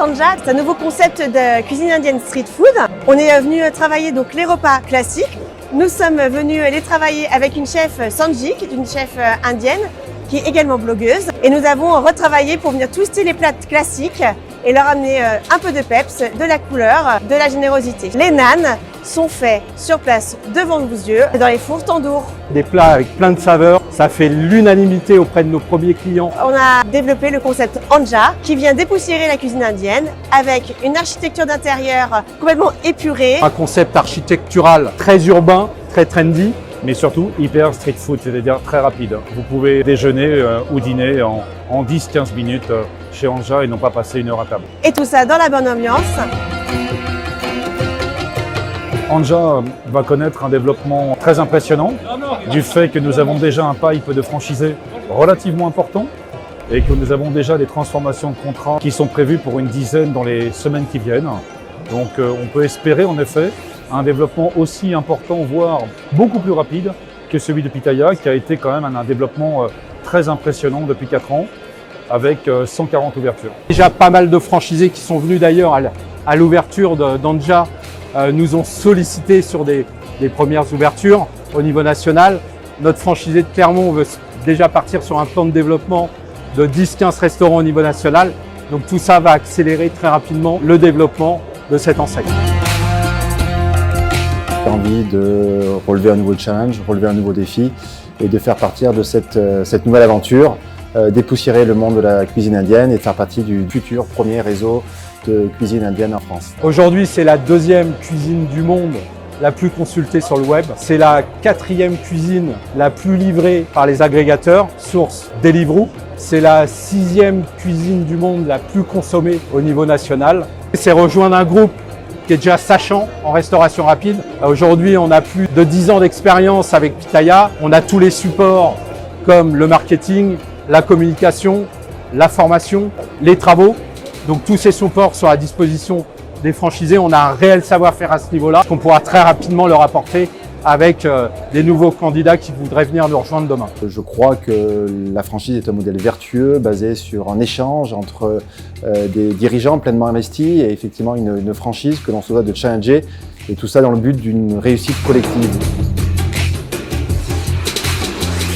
Anja, c'est un nouveau concept de cuisine indienne street food. On est venu travailler donc les repas classiques. Nous sommes venus les travailler avec une chef Sanji, qui est une chef indienne, qui est également blogueuse. Et nous avons retravaillé pour venir twister les plats classiques et leur amener un peu de peps, de la couleur, de la générosité. Les naans sont faits sur place devant vos yeux, dans les fours tandoor. Des plats avec plein de saveurs, ça fait l'unanimité auprès de nos premiers clients. On a développé le concept Anja, qui vient dépoussiérer la cuisine indienne avec une architecture d'intérieur complètement épurée. Un concept architectural très urbain, très trendy. Mais surtout hyper street food, c'est-à-dire très rapide. Vous pouvez déjeuner ou dîner en 10-15 minutes chez Anja et non pas passer 1 heure à table. Et tout ça dans la bonne ambiance. Anja va connaître un développement très impressionnant du fait que nous avons déjà un pipe de franchisés relativement important et que nous avons déjà des transformations de contrats qui sont prévues pour une dizaine dans les semaines qui viennent. Donc on peut espérer en effet un développement aussi important, voire beaucoup plus rapide que celui de Pitaya, qui a été quand même un développement très impressionnant depuis 4 ans, avec 140 ouvertures. Déjà pas mal de franchisés qui sont venus d'ailleurs à l'ouverture d'Anja nous ont sollicité sur des premières ouvertures au niveau national. Notre franchisé de Clermont veut déjà partir sur un plan de développement de 10-15 restaurants au niveau national. Donc tout ça va accélérer très rapidement le développement de cette enseigne. J'ai envie de relever un nouveau challenge, relever un nouveau défi et de faire partir de cette nouvelle aventure, dépoussiérer le monde de la cuisine indienne et de faire partie du futur premier réseau de cuisine indienne en France. Aujourd'hui, c'est la 2e cuisine du monde la plus consultée sur le web. C'est la 4e cuisine la plus livrée par les agrégateurs, source Deliveroo. C'est la 6e cuisine du monde la plus consommée au niveau national. C'est rejoindre un groupe qui est déjà sachant en restauration rapide. Aujourd'hui, on a plus de 10 ans d'expérience avec Pitaya. On a tous les supports comme le marketing, la communication, la formation, les travaux. Donc tous ces supports sont à disposition des franchisés. On a un réel savoir-faire à ce niveau-là qu'on pourra très rapidement leur apporter avec des nouveaux candidats qui voudraient venir nous rejoindre demain. Je crois que la franchise est un modèle vertueux basé sur un échange entre des dirigeants pleinement investis et effectivement une franchise que l'on se doit de challenger et tout ça dans le but d'une réussite collective.